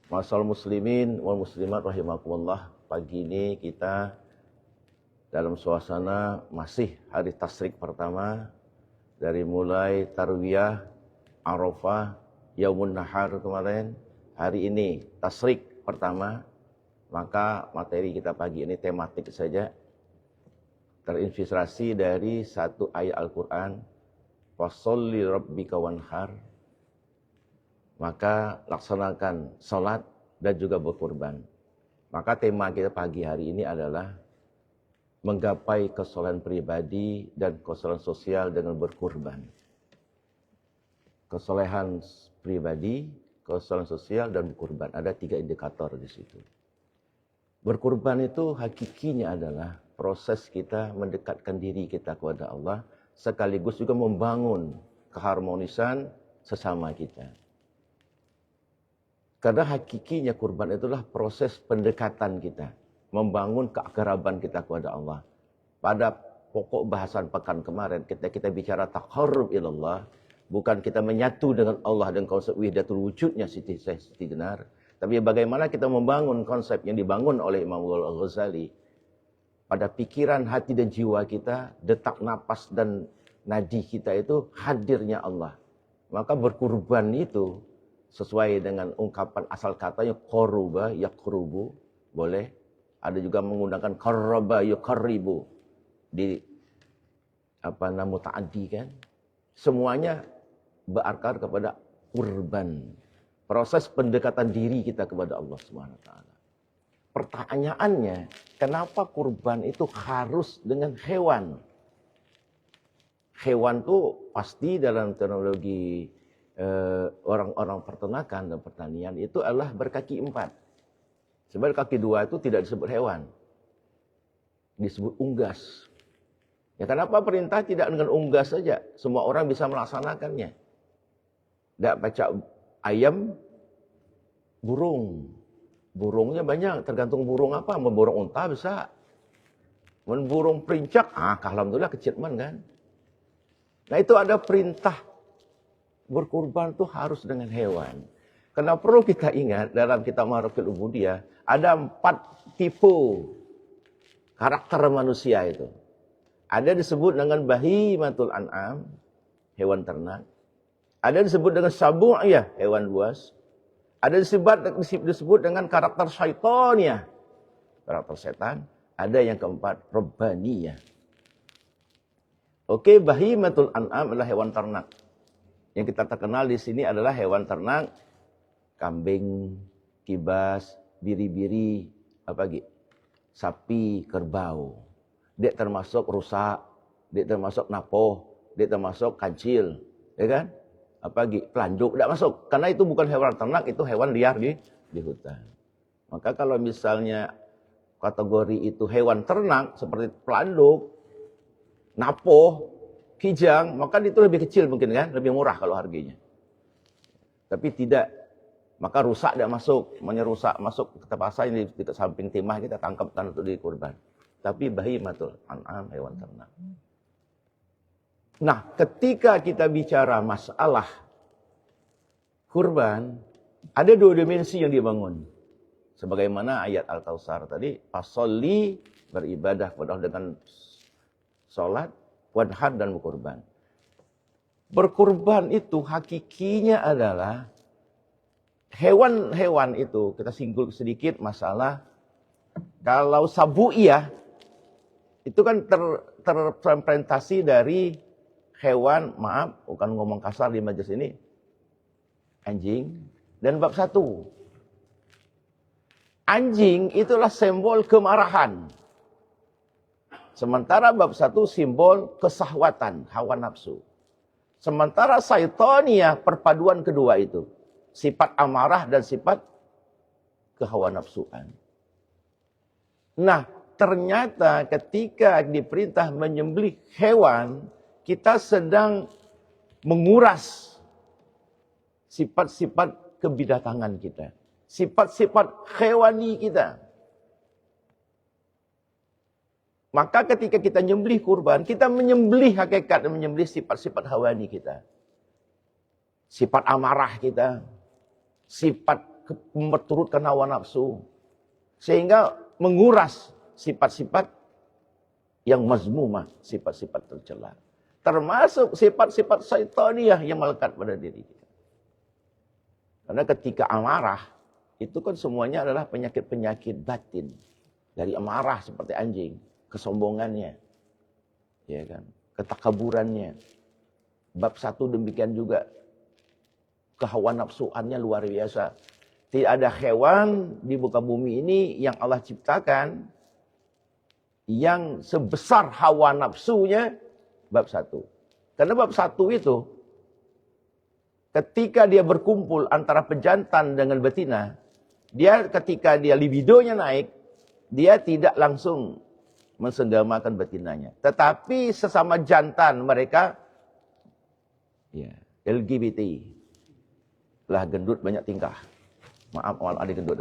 Ma'asyiral muslimin wal muslimat rahimakumullah. Pagi ini kita dalam suasana masih hari tasyrik pertama, dari mulai tarwiyah, Arafah, Yaumun Nahar kemarin, hari ini tasyrik pertama. Maka materi kita pagi ini tematik saja, terinspirasi dari satu ayat Al-Quran, fasholli rabbika wanhar, maka laksanakan salat dan juga berkurban. Maka tema kita pagi hari ini adalah menggapai kesolehan pribadi dan kesolehan sosial dengan berkurban. Kesolehan pribadi, kesolehan sosial, dan berkurban. Ada 3 indikator di situ. Berkurban itu hakikinya adalah proses kita mendekatkan diri kita kepada Allah, sekaligus juga membangun keharmonisan sesama kita. Karena hakikinya kurban itulah proses pendekatan kita, membangun keakraban kita kepada Allah. Pada pokok bahasan pekan kemarin, kita bicara taqarrub ilallah, bukan kita menyatu dengan Allah dengan konsep wahdatul wujudnya Siti Jenar, tapi bagaimana kita membangun konsep yang dibangun oleh Imam Al-Ghazali pada pikiran, hati dan jiwa kita, detak napas dan nadi kita itu hadirnya Allah. Maka berkurban itu sesuai dengan ungkapan asal katanya qaruba yaqrubu, boleh. Ada juga menggunakan qarraba yuqarribu di mutaaddi kan. Semuanya berakar kepada kurban. Proses pendekatan diri kita kepada Allah Subhanahu wa taala. Pertanyaannya, kenapa kurban itu harus dengan hewan? Hewan itu pasti dalam teknologi orang-orang peternakan dan pertanian itu adalah berkaki 4. Sebab kaki 2 itu tidak disebut hewan, disebut unggas. Ya, kenapa perintah tidak dengan unggas saja? Semua orang bisa melaksanakannya. Tidak baca ayam, burung. Burungnya banyak, tergantung burung apa. Burung unta bisa. Burung perincak, alhamdulillah kecil kan. Nah itu ada perintah berkurban itu harus dengan hewan. Karena perlu kita ingat dalam kitab Ma'rifil Ubudiyah ada 4 tipe karakter manusia itu. Ada disebut dengan bahimatul an'am, hewan ternak. Ada disebut dengan sabu'iyah, hewan buas. Ada disebut dengan karakter syaitaniyah, karakter setan. Ada yang keempat, rabbaniyah. Oke, bahimatul an'am adalah hewan ternak. Yang kita terkenal di sini adalah hewan ternak, kambing, kibas, biri-biri, sapi, kerbau. Dia termasuk rusak, dia termasuk napoh, dia termasuk kancil, ya kan? Pelanjuk, tidak masuk. Karena itu bukan hewan ternak, itu hewan liar di hutan. Maka kalau misalnya kategori itu hewan ternak, seperti pelanduk, napoh, kijang, maka itu lebih kecil mungkin kan, lebih murah kalau harganya. Tapi tidak, maka rusak tidak masuk, rusak masuk ke pasar ini di samping timah kita tangkapkan untuk dikurban. Tapi bahimatul an'am, hewan ternak. Nah, ketika kita bicara masalah kurban, ada 2 dimensi yang dibangun. Sebagaimana ayat Al-Kautsar tadi, fasholli, beribadah kepada Allah dengan salat, wanhar dan berkurban. Berkurban itu hakikinya adalah hewan-hewan itu, kita singgung sedikit masalah, kalau sabu'iyah, itu kan terrepresentasi dari hewan, bukan ngomong kasar di majelis ini, anjing, dan bab 1. Anjing itulah simbol kemarahan. Sementara bab 1 simbol kesahwatan, hawa nafsu. Sementara syaitaniyah perpaduan kedua itu. Sifat amarah dan sifat kehawa nafsuan. Nah, ternyata ketika diperintah menyembelih hewan, kita sedang menguras sifat-sifat kebidatangan kita. Sifat-sifat hewani kita. Maka ketika kita menyembelih kurban, kita menyembelih hakikat dan menyembelih sifat-sifat hawani kita. Sifat amarah kita, sifat memperturutkan hawa nafsu. Sehingga menguras sifat-sifat yang mazmumah, sifat-sifat tercela. Termasuk sifat-sifat syaitaniyah yang melekat pada diri kita. Karena ketika amarah, itu kan semuanya adalah penyakit-penyakit batin. Dari amarah seperti anjing, kesombongannya, ya kan, ketakaburannya. Bab 1 demikian juga, kehawa nafsuannya luar biasa. Tidak ada hewan di muka bumi ini yang Allah ciptakan yang sebesar hawa nafsunya bab 1. Karena bab 1 itu, ketika dia berkumpul antara pejantan dengan betina, dia ketika dia libidonya naik, dia tidak langsung mensenggamakan betinanya. Tetapi sesama jantan mereka, ya, LGBT, lah gendut banyak tingkah. Maaf kalau ada gendut.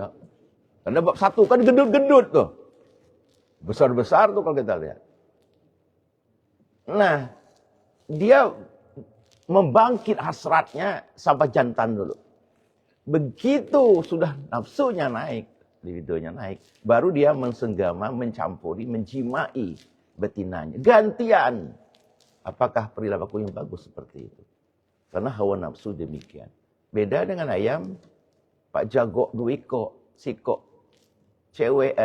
Karena bab 1 kan gendut-gendut tuh. Besar-besar tuh kalau kita lihat. Nah, dia membangkit hasratnya sampai jantan dulu. Begitu sudah nafsunya naik, libidonya naik, baru dia mensenggama, mencampuri, menjimai betinanya. Gantian. Apakah perilaku yang bagus seperti itu? Karena hawa nafsu demikian. Beda dengan ayam, Pak Jago Duiko, Siko, cewek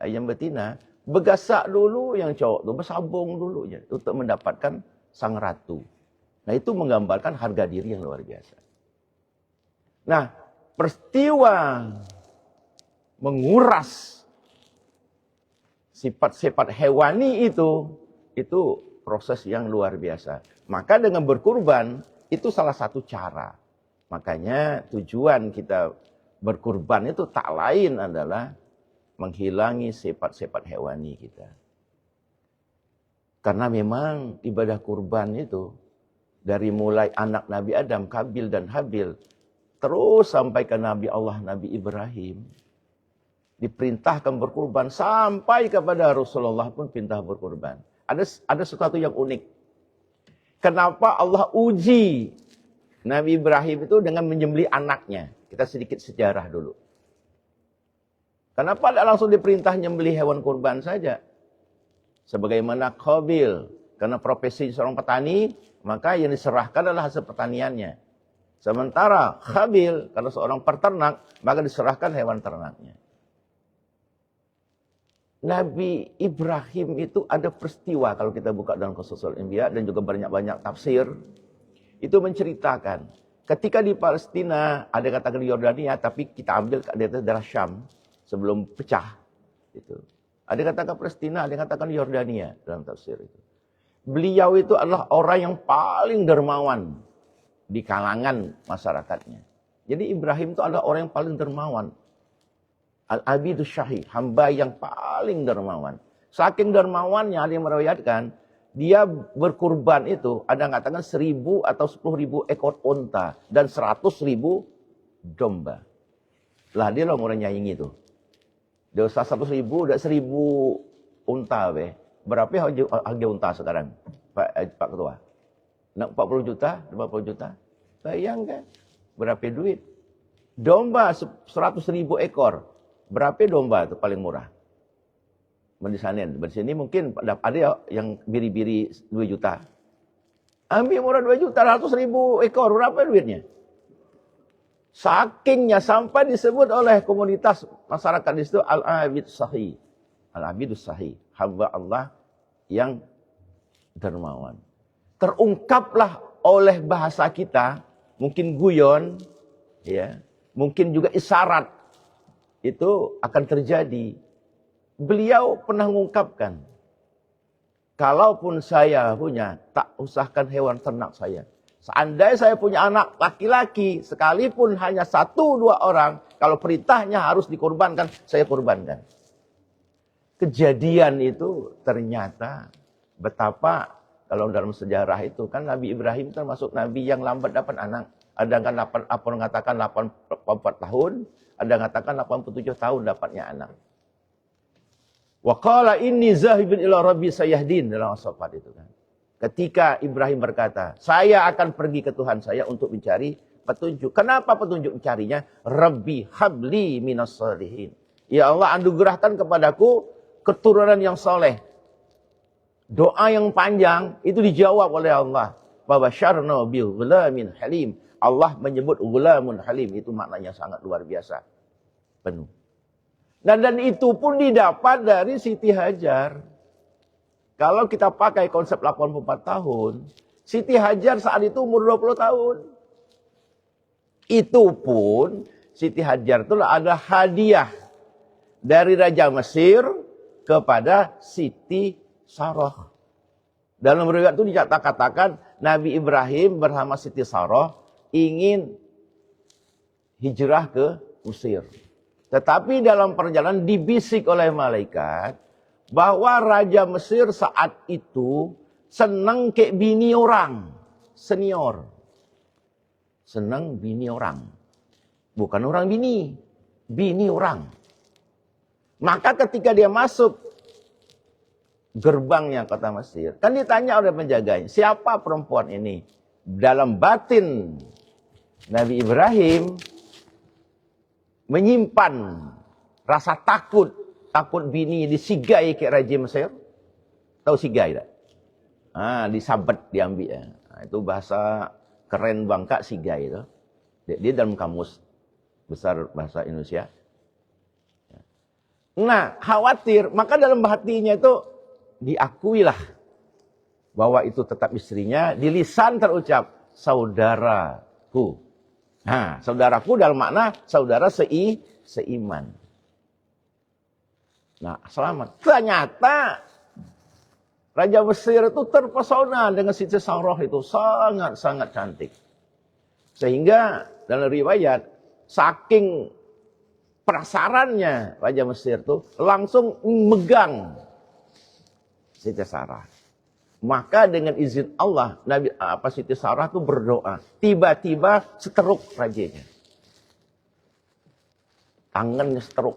ayam betina, begasak dulu yang cowok tuh, bersabung dulu ya, untuk mendapatkan sang ratu. Nah itu menggambarkan harga diri yang luar biasa. Nah, peristiwa menguras sifat-sifat hewani itu proses yang luar biasa. Maka dengan berkurban, itu salah satu cara. Makanya tujuan kita berkurban itu tak lain adalah menghilangi sifat-sifat hewani kita. Karena memang ibadah kurban itu, dari mulai anak Nabi Adam, Kabil dan Habil, terus sampai ke Nabi Allah, Nabi Ibrahim, diperintahkan berkurban, sampai kepada Rasulullah pun perintah berkurban. Ada sesuatu yang unik. Kenapa Allah uji Nabi Ibrahim itu dengan menyembelih anaknya? Kita sedikit sejarah dulu. Kenapa tidak langsung diperintah menyembelih hewan kurban saja? Sebagaimana Qabil, karena profesi seorang petani, maka yang diserahkan adalah hasil pertaniannya. Sementara Khabil, karena seorang peternak, maka diserahkan hewan ternaknya. Nabi Ibrahim itu ada peristiwa, kalau kita buka dalam Qasasul Anbiya dan juga banyak-banyak tafsir, itu menceritakan ketika di Palestina, ada katakan di Yordania, tapi kita ambil di atas daerah Syam sebelum pecah. Itu. Ada katakan Palestina, ada katakan Yordania dalam tafsir itu. Beliau itu adalah orang yang paling dermawan di kalangan masyarakatnya. Jadi Ibrahim itu adalah orang yang paling dermawan. Al-Abidus Syahi, hamba yang paling dermawan. Saking dermawannya, ada yang meriwayatkan, dia berkurban itu, ada yang katakan 1.000 atau 10.000 ekor unta dan 100.000 domba. Lah dia lah orang nyaing itu. Dia usah 100.000, udah 1.000 unta. Berapa harga unta sekarang, Pak Ketua? Nak 40 juta, 50 juta? Bayangkan, berapa duit? Domba 100.000 ekor. Berapa domba itu paling murah? Di sini mungkin ada yang biri-biri 2 juta. Ambil murah 2 juta, 100.000 ekor. Berapa duitnya? Sakingnya sampai disebut oleh komunitas masyarakat di situ Al-Abid Sahih. Al-Abidus Sahih. Hamba Allah yang dermawan. Terungkaplah oleh bahasa kita, mungkin guyon, ya, mungkin juga isyarat, itu akan terjadi. Beliau pernah mengungkapkan, kalaupun saya punya, tak usahkan hewan ternak saya. Seandainya saya punya anak laki-laki, sekalipun hanya 1-2 orang, kalau perintahnya harus dikorbankan, saya korbankan. Kejadian itu ternyata betapa, kalau dalam sejarah itu kan Nabi Ibrahim termasuk Nabi yang lambat dapat anak. Ada yang mengatakan 84 tahun, ada yang mengatakan 87 tahun dapatnya anak. Wa qala inni zahibun ila rabbi sayahdin, dalam As-Saffat itu kan. Ketika Ibrahim berkata, saya akan pergi ke Tuhan saya untuk mencari petunjuk. Kenapa petunjuk carinya? Rabbi habli minas shalihin. Ya Allah, anugerahkan kepadaku keturunan yang soleh. Doa yang panjang itu dijawab oleh Allah. Fabasyarna bi ghulamin halim. Allah menyebut ghulamun halim, itu maknanya sangat luar biasa. Penuh. Dan itu pun didapat dari Siti Hajar. Kalau kita pakai konsep 84 tahun, Siti Hajar saat itu umur 20 tahun. Itu pun Siti Hajar itu ada hadiah dari Raja Mesir kepada Siti Sarah. Dalam riwayat itu dikatakan Nabi Ibrahim bersama Siti Sarah ingin hijrah ke Mesir. Tetapi dalam perjalanan dibisik oleh malaikat bahwa Raja Mesir saat itu senang kayak bini orang, senior. Senang bini orang. Bukan orang bini orang. Maka ketika dia masuk gerbangnya kota Mesir, kan ditanya oleh penjaganya, siapa perempuan ini? Dalam batin Nabi Ibrahim menyimpan rasa takut bini disigai ke Raja Mesir. Tahu sigai tak? Disabet diambil ya. Itu bahasa keren bangka sigai itu. Dia dalam kamus besar bahasa Indonesia. Nah, khawatir, maka dalam hatinya itu diakuilah bahwa itu tetap istrinya, di lisan terucap saudaraku. Nah, saudaraku dalam makna saudara seiman. Nah, selamat. Ternyata Raja Mesir itu terpesona dengan Siti Sarah itu sangat-sangat cantik. Sehingga dalam riwayat saking penasarannya Raja Mesir itu langsung megang Siti Sarah. Maka dengan izin Allah, Siti Sarah itu berdoa. Tiba-tiba seteruk rajanya. Tangannya seteruk.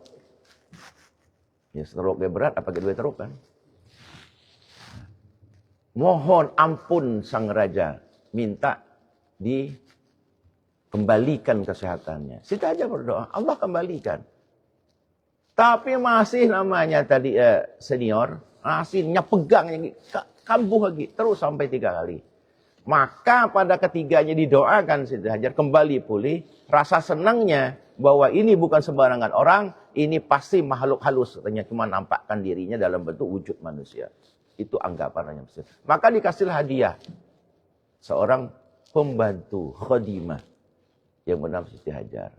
Ya seteruknya berat, apa kedua teruk kan? Mohon ampun sang raja. Minta dikembalikan kesehatannya. Siti aja berdoa, Allah kembalikan. Tapi masih namanya tadi senior, masih pegang yang kambuh lagi, terus sampai 3 kali. Maka pada ketiganya didoakan Siti Hajar kembali pulih. Rasa senangnya bahwa ini bukan sembarangan orang, ini pasti makhluk halus. Katanya cuma nampakkan dirinya dalam bentuk wujud manusia. Itu anggapannya. Maka dikasih hadiah seorang pembantu khadimah yang bernama Siti Hajar.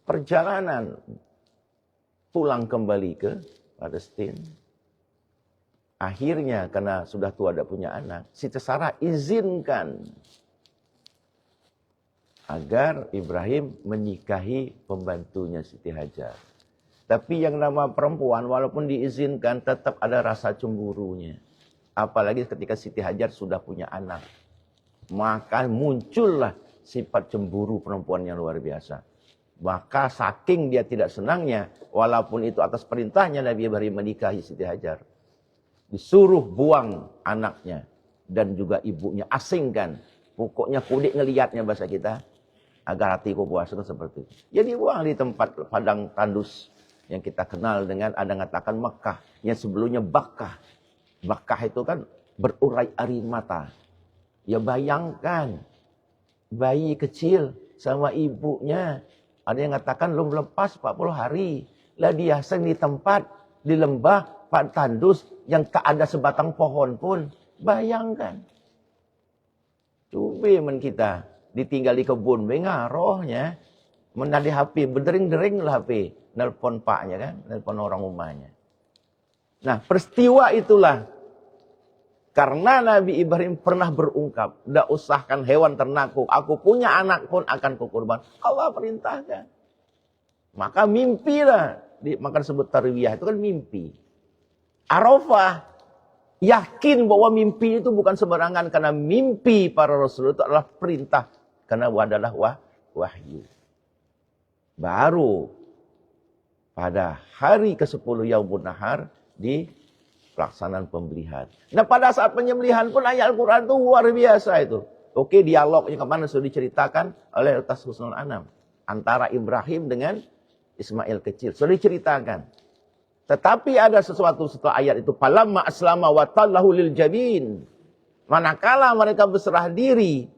Perjalanan pulang kembali ke Palestina. Akhirnya karena sudah tua tidak punya anak, Siti Sarah izinkan agar Ibrahim menikahi pembantunya Siti Hajar. Tapi yang nama perempuan walaupun diizinkan tetap ada rasa cemburunya. Apalagi ketika Siti Hajar sudah punya anak. Maka muncullah sifat cemburu perempuan yang luar biasa. Maka saking dia tidak senangnya, walaupun itu atas perintahnya Nabi Ibrahim menikahi Siti Hajar. Disuruh buang anaknya dan juga ibunya, asingkan. Pokoknya kudik ngelihatnya bahasa kita, agar hatiku puas itu seperti itu. Jadi buang di tempat padang tandus yang kita kenal dengan ada ngatakan Mekah, yang sebelumnya Bakkah. Bakkah itu kan berurai air mata. Ya bayangkan bayi kecil sama ibunya, ada yang ngatakan belum lepas 40 hari. Lah dia di tempat di lembah Pak Tandus yang tak ada sebatang pohon pun. Bayangkan. Coba men kita ditinggal di kebun, ngarohnya. Menadi HP, berdering-dering lah HP. Nelpon paknya kan, nelpon orang rumahnya. Nah peristiwa itulah. Karena Nabi Ibrahim pernah berungkap, tidak usahkan hewan ternakku, aku punya anak pun akan kukurban. Allah perintahkan. Maka mimpilah. Maka disebut tarwiyah, itu kan mimpi. Arafah, yakin bahwa mimpi itu bukan sembarangan. Karena mimpi para Rasul itu adalah perintah. Karena adalah wahyu. Baru pada hari ke-10 Yaumun Nahar di pelaksanaan pembelihan. Nah pada saat penyembelihan pun ayat Al-Quran itu luar biasa itu. Oke, dialognya kemana sudah diceritakan oleh atas Husnul Anam. Antara Ibrahim dengan Ismail kecil. Sudah diceritakan. Tetapi ada sesuatu setelah ayat itu. Falamma aslama wa tallahu lil jabin. Manakala mereka berserah diri.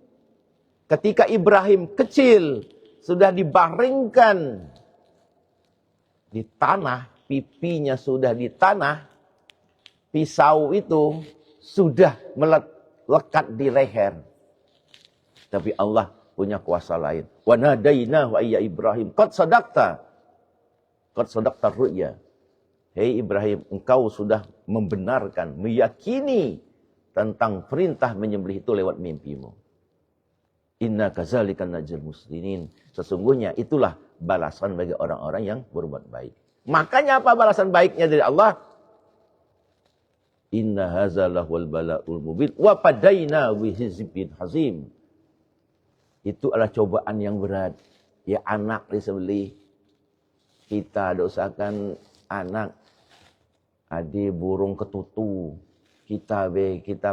Ketika Ibrahim kecil. Sudah dibaringkan di tanah. Pipinya sudah di tanah. Pisau itu sudah melekat di leher. Tapi Allah punya kuasa lain. Wa nadainahu ya Ibrahim. Qad sadaqta ru'ya. Hei Ibrahim, engkau sudah membenarkan, meyakini tentang perintah menyembelih itu lewat mimpimu. Inna kadzalika najzil muslimin. Sesungguhnya itulah balasan bagi orang-orang yang berbuat baik. Makanya apa balasan baiknya dari Allah? Inna hadza lahul bala'ul mubin wa fadaina bihizbin hazim. Itu adalah cobaan yang berat. Ya anak disembelih. Kita dosakan anak. Adik burung ketutu. Kita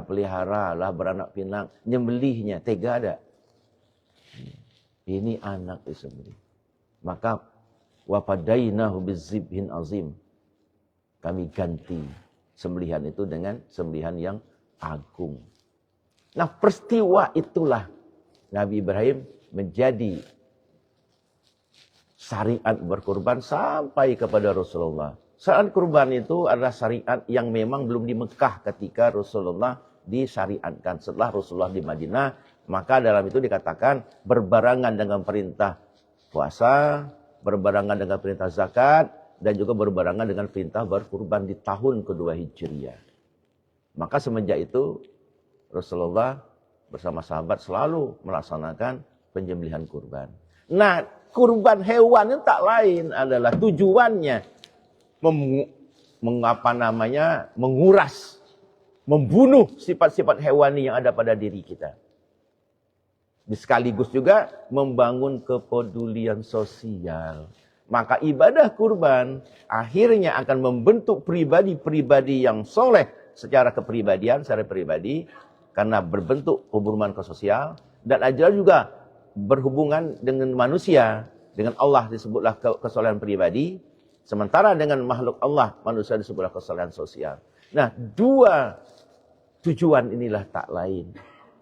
pelihara lah beranak pinak. Nyembelihnya. Tega ada. Ini anak disembelih. Maka wafadainahu bizibhin azim. Kami ganti sembelihan itu dengan sembelihan yang agung. Nah peristiwa itulah Nabi Ibrahim menjadi syariat berkurban sampai kepada Rasulullah. Syariat kurban itu adalah syariat yang memang belum di Mekah ketika Rasulullah disyariatkan. Setelah Rasulullah di Madinah, maka dalam itu dikatakan berbarengan dengan perintah puasa, berbarengan dengan perintah zakat, dan juga berbarengan dengan perintah berkurban di tahun kedua Hijriah. Maka semenjak itu Rasulullah bersama sahabat selalu melaksanakan penyembelihan kurban. Nah, kurban hewan itu tak lain adalah tujuannya menguras, membunuh sifat-sifat hewani yang ada pada diri kita. Sekaligus juga membangun kepedulian sosial. Maka ibadah kurban akhirnya akan membentuk pribadi-pribadi yang soleh secara kepribadian, secara pribadi. Karena berbentuk hubungan ke sosial. Dan ajar juga berhubungan dengan manusia. Dengan Allah disebutlah kesolehan pribadi. Sementara dengan makhluk Allah, manusia disebutlah kesolehan sosial. Nah, dua tujuan inilah tak lain.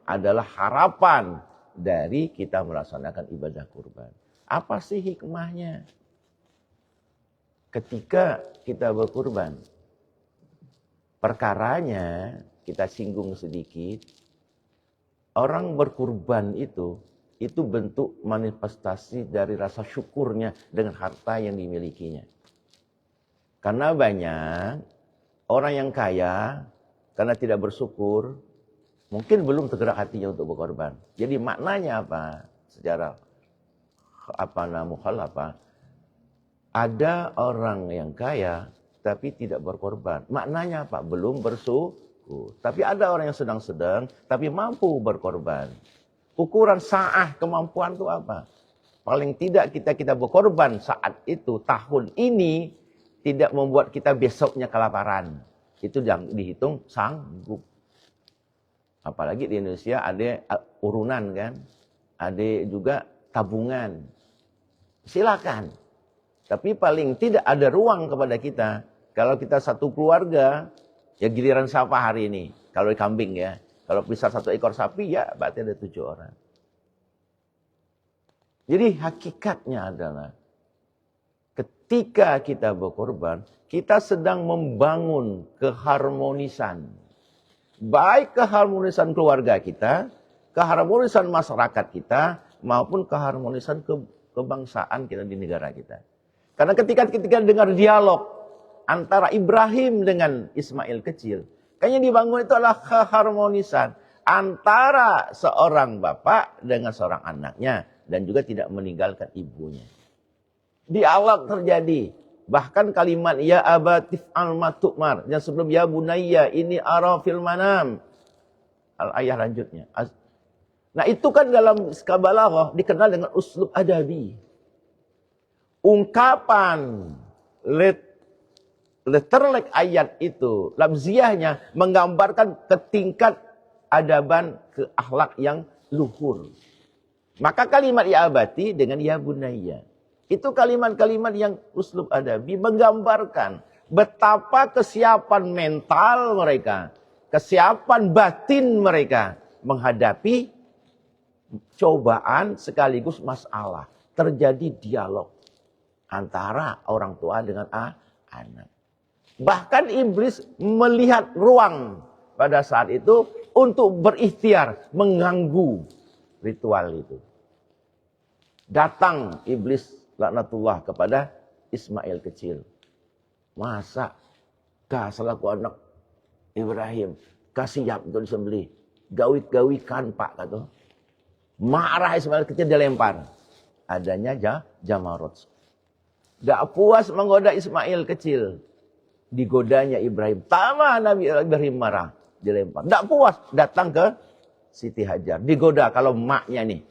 Adalah harapan dari kita melaksanakan ibadah kurban. Apa sih hikmahnya? Ketika kita berkurban, perkaranya kita singgung sedikit. Orang berkurban itu bentuk manifestasi dari rasa syukurnya dengan harta yang dimilikinya. Karena banyak orang yang kaya, karena tidak bersyukur, mungkin belum tergerak hatinya untuk berkorban. Jadi maknanya apa? Secara mukhalafah. Ada orang yang kaya tapi tidak berkorban. Maknanya apa? Belum bersyukur. Tapi ada orang yang sedang-sedang tapi mampu berkorban. Ukuran sa'ah kemampuan itu apa? Paling tidak kita berkorban saat itu, tahun ini, tidak membuat kita besoknya kelaparan. Itu yang dihitung sanggup. Apalagi di Indonesia ada urunan kan. Ada juga tabungan. Silakan. Tapi paling tidak ada ruang kepada kita. Kalau kita satu keluarga, ya giliran siapa hari ini? Kalau kambing ya. Kalau bisa 1 ekor sapi ya berarti ada 7 orang. Jadi hakikatnya adalah ketika kita berkorban, kita sedang membangun keharmonisan. Baik keharmonisan keluarga kita, keharmonisan masyarakat kita, maupun keharmonisan kebangsaan kita di negara kita. Karena ketika dengar dialog antara Ibrahim dengan Ismail kecil, kayaknya dibangun itu adalah keharmonisan antara seorang bapak dengan seorang anaknya. Dan juga tidak meninggalkan ibunya. Dialog terjadi. Bahkan kalimat ya abatif al-matukmar. Yang sebelum ya bunayya ini ara fil manam. Ayat lanjutnya. Nah itu kan dalam balaghah dikenal dengan uslub adabi. Ungkapan letterlek ayat itu. Labziahnya menggambarkan ketingkat adaban ke akhlak yang luhur. Maka kalimat ya abati dengan ya bunayya. Itu kalimat-kalimat yang uslub adabi menggambarkan betapa kesiapan mental mereka, kesiapan batin mereka menghadapi cobaan sekaligus masalah. Terjadi dialog antara orang tua dengan anak. Bahkan iblis melihat ruang pada saat itu untuk berikhtiar mengganggu ritual itu. Datang iblis laknatullah kepada Ismail kecil. Masa kah selaku anak Ibrahim kasih siap untuk disembelih. Gawik-gawikan pak kata. Marah Ismail kecil dilempar. Adanya jamarot. Gak puas menggoda Ismail kecil. Digodanya Ibrahim. Tamah Nabi Ibrahim marah. Dilempar. Gak puas. Datang ke Siti Hajar. Digoda kalau maknya nih.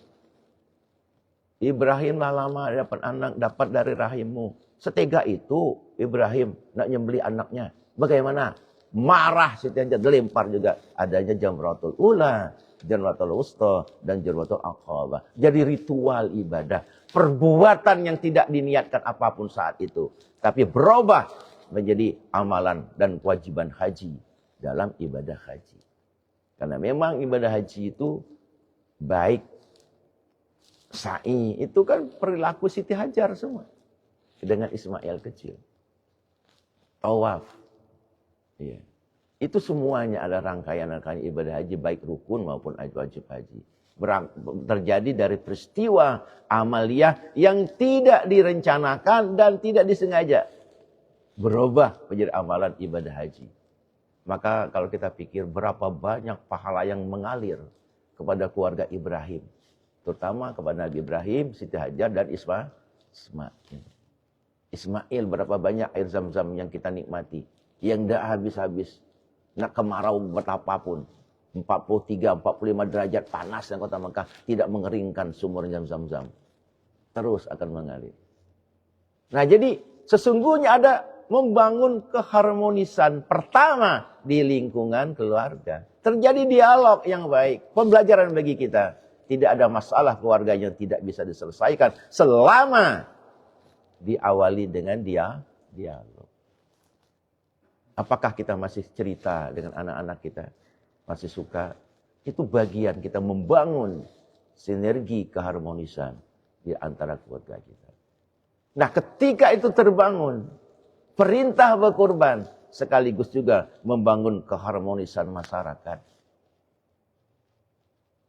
Ibrahim lah lama dapat anak. Dapat dari rahimmu. Setega itu Ibrahim nak nyembeli anaknya. Bagaimana? Marah Siti Hajar. Dilempar juga. Adanya Jamratul Ula. Jamratul Wusta. Dan Jamratul Aqabah. Jadi ritual ibadah. Perbuatan yang tidak diniatkan apapun saat itu. Tapi berubah menjadi amalan dan kewajiban haji dalam ibadah haji. Karena memang ibadah haji itu baik sa'i itu kan perilaku Siti Hajar semua dengan Ismail kecil. Tawaf. Iya. Itu semuanya ada rangkaian-rangkaian ibadah haji baik rukun maupun wajib haji. Terjadi dari peristiwa amaliyah yang tidak direncanakan dan tidak disengaja. Berubah menjadi amalan ibadah haji. Maka kalau kita pikir berapa banyak pahala yang mengalir kepada keluarga Ibrahim. Terutama kepada Nabi Ibrahim, Siti Hajar dan Ismail. Ismail berapa banyak air zam-zam yang kita nikmati. Yang tidak habis-habis. Nak kemarau betapapun. 43, 45 derajat panas yang kota Mekah. Tidak mengeringkan sumur zam-zam. Terus akan mengalir. Nah jadi sesungguhnya ada membangun keharmonisan pertama di lingkungan keluarga. Terjadi dialog yang baik. Pembelajaran bagi kita. Tidak ada masalah keluarga yang tidak bisa diselesaikan. Selama diawali dengan dialog. Apakah kita masih cerita dengan anak-anak kita? Masih suka? Itu bagian kita membangun sinergi keharmonisan di antara keluarga kita. Nah ketika itu terbangun. Perintah berkorban sekaligus juga membangun keharmonisan masyarakat.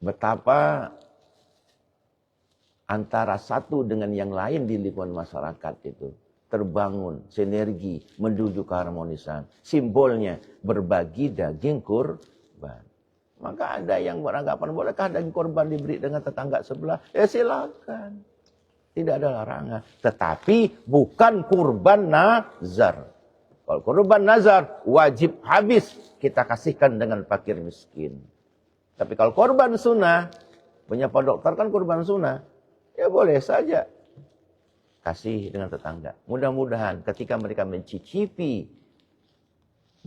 Betapa antara satu dengan yang lain di lingkungan masyarakat itu terbangun sinergi menuju keharmonisan. Simbolnya berbagi daging kurban. Maka ada yang beranggapan bolehkah daging kurban diberi dengan tetangga sebelah? Ya silakan. Tidak ada larangan. Tetapi bukan kurban nazar. Kalau kurban nazar wajib habis kita kasihkan dengan fakir miskin. Tapi kalau kurban sunnah, punya Pak Dokter kan kurban sunnah. Ya boleh saja. Kasih dengan tetangga. Mudah-mudahan ketika mereka mencicipi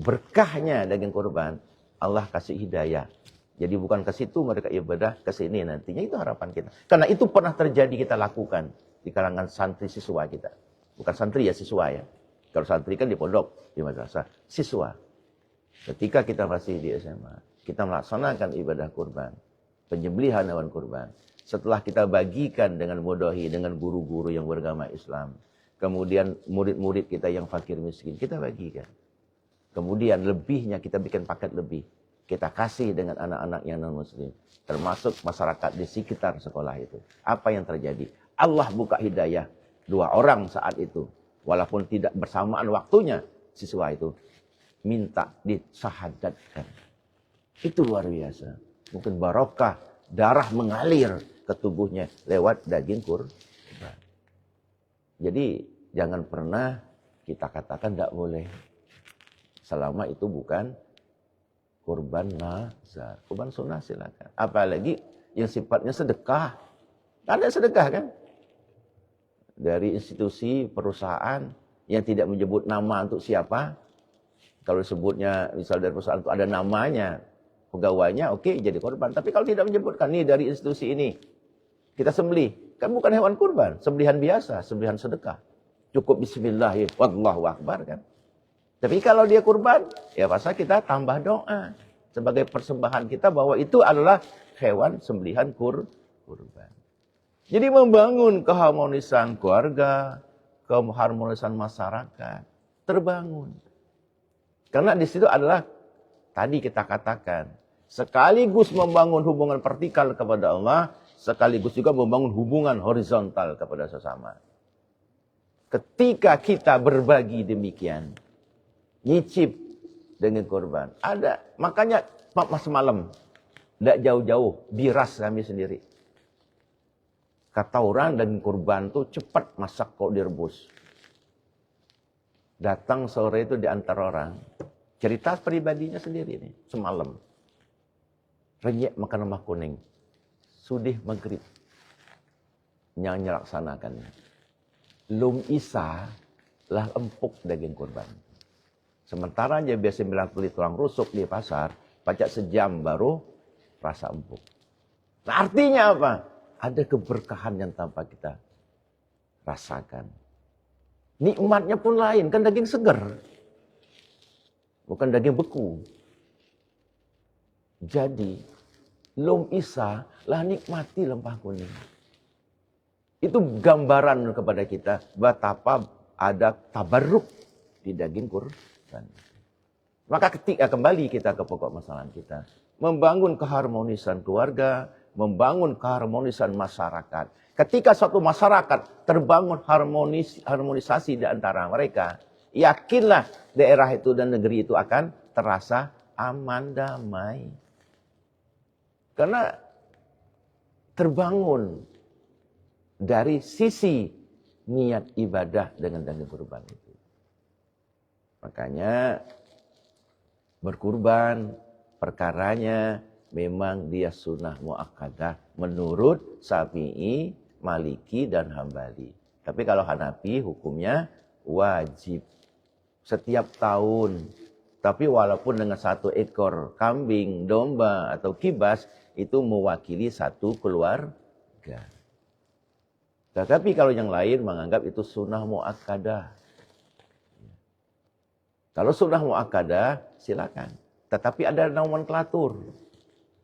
berkahnya daging kurban, Allah kasih hidayah. Jadi bukan ke situ mereka ibadah, ke sini nantinya. Itu harapan kita. Karena itu pernah terjadi kita lakukan di kalangan santri siswa kita. Bukan santri ya, siswa ya. Kalau santri kan di pondok, di madrasah. Siswa. Ketika kita masih di SMA, kita melaksanakan ibadah kurban. Penyembelihan hewan kurban. Setelah kita bagikan dengan mudahi, dengan guru-guru yang beragama Islam. Kemudian murid-murid kita yang fakir miskin, kita bagikan. Kemudian lebihnya kita bikin paket lebih. Kita kasih dengan anak-anak yang non-muslim. Termasuk masyarakat di sekitar sekolah itu. Apa yang terjadi? Allah buka hidayah. 2 orang saat itu. Walaupun tidak bersamaan waktunya. Siswa itu minta disahadatkan. Itu luar biasa. Mungkin barokah. Darah mengalir ke tubuhnya. Lewat daging kurban. Jadi jangan pernah kita katakan tidak boleh. Selama itu bukan kurban nazar. Kurban sunnah silakan. Apalagi yang sifatnya sedekah. Ada sedekah kan? Dari institusi, perusahaan yang tidak menyebut nama untuk siapa. Kalau sebutnya misal dari perusahaan itu ada namanya. pegawainya, oke, jadi korban. Tapi kalau tidak menyebutkan, nih dari institusi ini, kita sembelih. Kan bukan hewan kurban, sembelihan biasa, sembelihan sedekah. Cukup bismillah, ya, wallahu akbar kan. Tapi kalau dia kurban, ya pasal kita tambah doa. Sebagai persembahan kita bahwa itu adalah hewan sembelihan kurban. Jadi membangun keharmonisan keluarga, keharmonisan masyarakat, terbangun. Karena di situ adalah, tadi kita katakan, sekaligus membangun hubungan vertikal kepada Allah, sekaligus juga membangun hubungan horizontal kepada sesama. Ketika kita berbagi demikian, nyicip dengan korban. Ada, makanya mas malam, tidak jauh-jauh, biras kami sendiri. Kata orang daging kurban tuh cepat masak kalau direbus. Datang sore itu di antara orang, cerita pribadinya sendiri nih, semalam. Renyek makan lemak kuning. Sudih maghrib. Yang nyelaksanakannya. Lum isa lah empuk daging kurban. Sementara dia biasa bilang beli tulang rusuk di pasar, pajak sejam baru rasa empuk. Nah, artinya apa? Ada keberkahan yang tanpa kita rasakan. Nikmatnya pun lain, kan daging segar. Bukan daging beku. Jadi, lum isa lah nikmati lempah kuning. Itu gambaran kepada kita betapa ada tabarruk di daging kurban. Maka ketika kembali kita ke pokok masalah kita, membangun keharmonisan keluarga, membangun keharmonisan masyarakat. Ketika suatu masyarakat terbangun harmonisasi di antara mereka, yakinlah daerah itu dan negeri itu akan terasa aman damai. Karena terbangun dari sisi niat ibadah dengan daging kurban itu. Makanya berkurban perkaranya memang dia sunnah muakkadah menurut Syafi'i, Maliki dan Hambali. Tapi kalau Hanafi hukumnya wajib setiap tahun. Tapi walaupun dengan 1 ekor kambing, domba atau kibas itu mewakili satu keluarga. Tetapi kalau yang lain menganggap itu sunnah muakkadah. Kalau sunnah muakkadah silakan. Tetapi ada nomenklatur.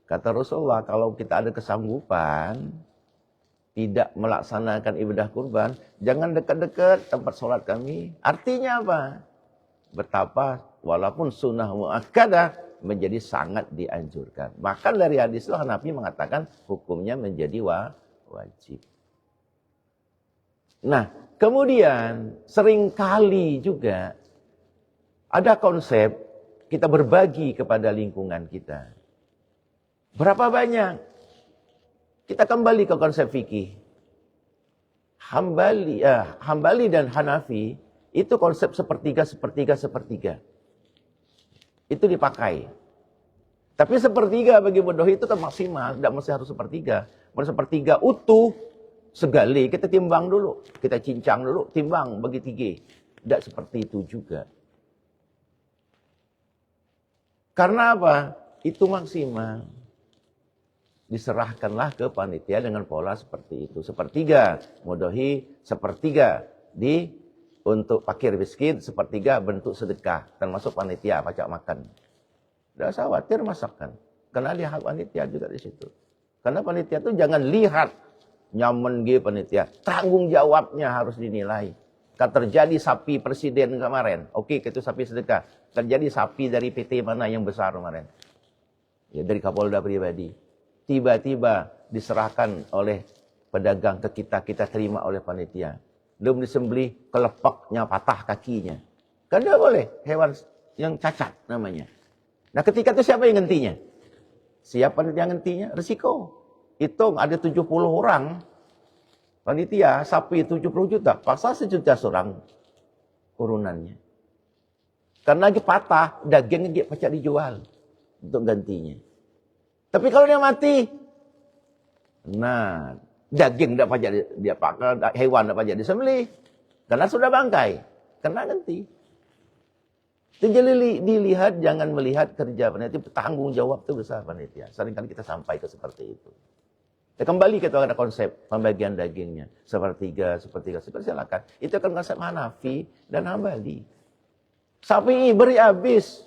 Kata Rasulullah, kalau kita ada kesanggupan tidak melaksanakan ibadah kurban, jangan dekat-dekat tempat sholat kami. Artinya apa? Betapa walaupun sunnah muakkadah menjadi sangat dianjurkan. Bahkan dari hadis itu Hanafi mengatakan hukumnya menjadi wajib. Nah, kemudian seringkali juga ada konsep kita berbagi kepada lingkungan kita. Berapa banyak? Kita kembali ke konsep fikih. Hambali dan Hanafi itu konsep sepertiga. Itu dipakai. Tapi sepertiga bagi bodoh itu kan maksimal. Tidak mesti harus sepertiga. Mau sepertiga utuh, segali kita timbang dulu. Kita cincang dulu, timbang bagi 3. Tidak seperti itu juga. Karena apa? Itu maksimal. Diserahkanlah ke panitia dengan pola seperti itu. Sepertiga modohi, sepertiga untuk pakir miskin, sepertiga bentuk sedekah. Termasuk panitia, pajak makan. Tidak usah khawatir masakan. Karena dia hak panitia juga di situ. Karena panitia itu jangan lihat nyaman gitu panitia. Tanggung jawabnya harus dinilai. Kan terjadi sapi presiden kemarin. Oke, itu sapi sedekah. Terjadi sapi dari PT mana yang besar kemarin. Ya, dari Kapolda pribadi. Tiba-tiba diserahkan oleh pedagang ke kita, kita terima oleh panitia. Belum disembelih, kelepaknya patah kakinya. Kan tidak boleh, hewan yang cacat namanya. Nah ketika itu siapa yang ngentinya? Siapa yang ngentinya? Resiko. Hitung ada 70 orang. Panitia, sapi 70 juta, paksa 1 juta seorang urunannya. Karena lagi patah, dagingnya dia pacak dijual untuk gantinya. Tapi kalau dia mati, nah daging tidak pajak dia pakai, hewan tidak pajak disembelih, karena sudah bangkai, kena ganti. Jadi dilihat, jangan melihat kerja panitia, tanggung jawab itu besar panitia. Seringkali kita sampai ke seperti itu. Ya, kembali kita ada konsep pembagian dagingnya. Sepertiga, silakan. Itu kan konsep Hanafi dan Hambali. Syafi'i beri habis.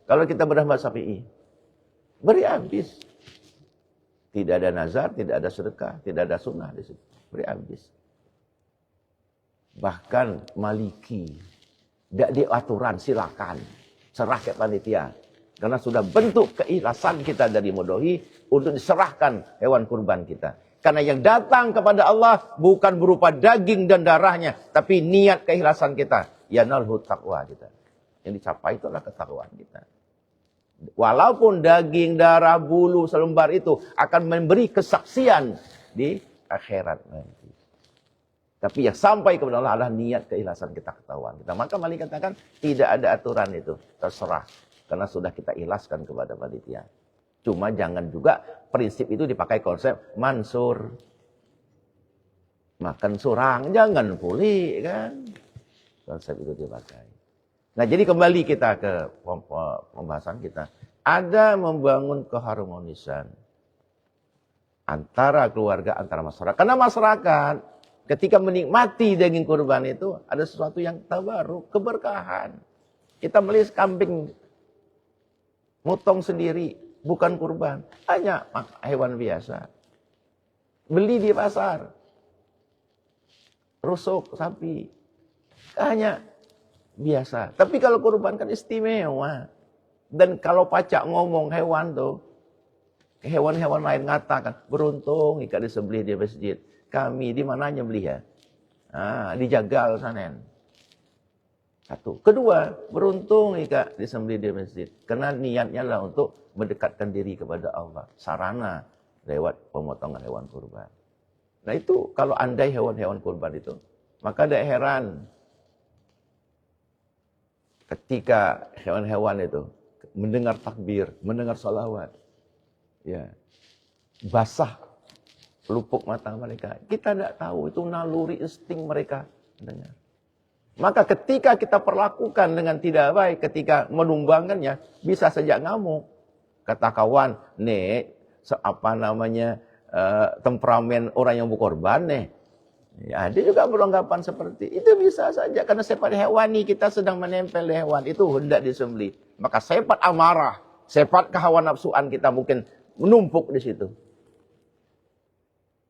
Kalau kita berahmat Syafi'i, beri habis. Tidak ada nazar, tidak ada sedekah, tidak ada sunnah di situ. Beri habis. Bahkan Maliki, tidak diaturan, silakan. Serah ke panitia. Karena sudah bentuk keikhlasan kita dari Modohi untuk diserahkan hewan kurban kita. Karena yang datang kepada Allah bukan berupa daging dan darahnya, tapi niat keikhlasan kita. Yanalhu taqwa kita. Yang dicapai itu adalah ketakwaan kita. Walaupun daging, darah, bulu, selembar itu akan memberi kesaksian di akhirat nanti. Tapi yang sampai kepada Allah adalah niat keikhlasan kita, ketahuan kita. Maka Malik katakan tidak ada aturan itu, terserah. Karena sudah kita ikhlaskan kepada panitia. Cuma jangan juga prinsip itu dipakai konsep mansur. Makan surang, jangan pulih kan. Konsep itu dipakai. Nah, jadi kembali kita ke pembahasan kita. Ada membangun keharmonisan antara keluarga, antara masyarakat. Karena masyarakat ketika menikmati daging kurban itu ada sesuatu yang tabaruk, keberkahan. Kita melihat kambing motong sendiri, bukan kurban. Hanya hewan biasa. Beli di pasar. Rusuk, sapi. Hanya biasa. Tapi kalau kurban kan istimewa. Dan kalau pacak ngomong hewan tuh, hewan-hewan lain ngatakan, beruntung jika disembelih di masjid. Kami di mananya beli ya? Di Jagal sana. Satu. Kedua, beruntung jika disembelih di masjid. Karena niatnya lah untuk mendekatkan diri kepada Allah. Sarana lewat pemotongan hewan kurban. Nah itu kalau andai hewan-hewan kurban itu, maka tidak heran ketika hewan-hewan itu mendengar takbir, mendengar salawat, ya basah lupuk mata mereka. Kita tidak tahu itu naluri insting mereka mendengar. Maka ketika kita perlakukan dengan tidak baik, ketika menumbangkannya, bisa saja ngamuk. Kata kawan, nih temperamen orang yang berkorban nih. Ya, dia juga beranggapan seperti itu, bisa saja karena sifat hewani kita sedang menempel di hewan itu hendak disembelih. Maka sifat amarah, sifat kehawa nafsuan kita mungkin menumpuk di situ.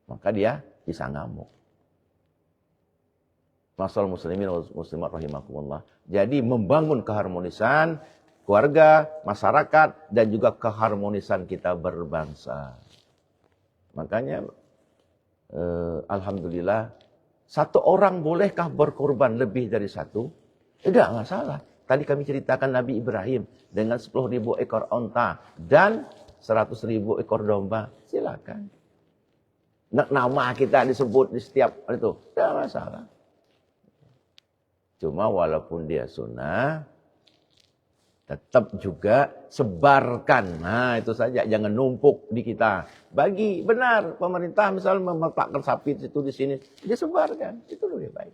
Maka dia bisa ngamuk. Masalah muslimin wa muslimat rahimakumullah. Jadi membangun keharmonisan keluarga, masyarakat dan juga keharmonisan kita berbangsa. Makanya alhamdulillah, satu orang bolehkah berkorban lebih dari satu? Tidak masalah. Tadi kami ceritakan Nabi Ibrahim dengan 10.000 ekor onta dan 100.000 ekor domba. Silakan. Nama kita disebut di setiap itu. Tidak masalah. Cuma walaupun dia sunnah, tetap juga sebarkan. Nah itu saja, jangan numpuk di kita. Bagi benar pemerintah misalnya meletakkan sapi itu di sini, disebarkan. Itu lebih baik.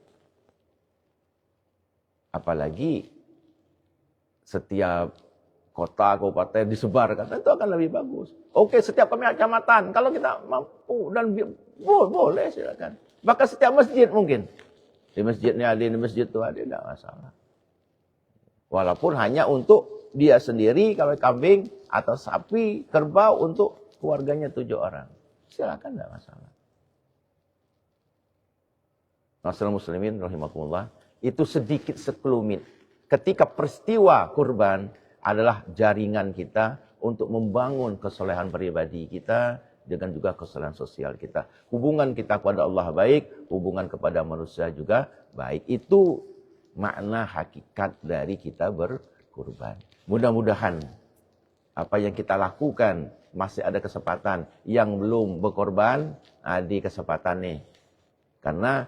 Apalagi setiap kota, kabupaten disebarkan, itu akan lebih bagus. Oke, setiap kecamatan, kalau kita mampu dan boleh silakan. Bahkan setiap masjid mungkin. Di masjidnya ada, di masjid itu ada, tidak masalah. Walaupun hanya untuk dia sendiri, kalau kambing atau sapi, kerbau untuk keluarganya 7 orang. Silakan, tidak masalah. Masalah muslimin rahimakumullah, itu sedikit sekelumit. Ketika peristiwa kurban adalah jaringan kita untuk membangun kesolehan pribadi kita dengan juga kesolehan sosial kita. Hubungan kita kepada Allah baik, hubungan kepada manusia juga baik. Itu makna hakikat dari kita berkurban. Mudah-mudahan apa yang kita lakukan masih ada kesempatan yang belum berkorban, di kesempatan nih. Karena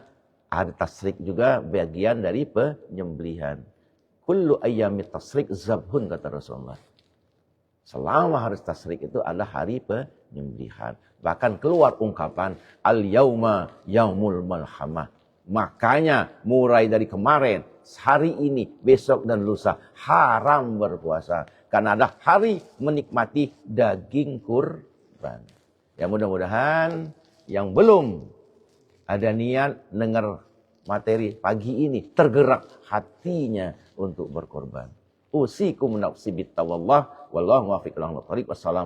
ada tasrik juga bagian dari penyembelihan. Kullu ayyamit tasrik zabhun, kata Rasulullah. Selama hari tasrik itu adalah hari penyembelihan. Bahkan keluar ungkapan al-yauma yaumul malhamah. Makanya mulai dari kemarin hari ini, besok dan lusa haram berpuasa. Karena ada hari menikmati daging kurban. Ya mudah-mudahan yang belum ada niat dengar materi pagi ini tergerak hatinya untuk berkorban. Usikum nafsi bittaqwallah wallahu muwaffiq ila thoriq. Wassalamu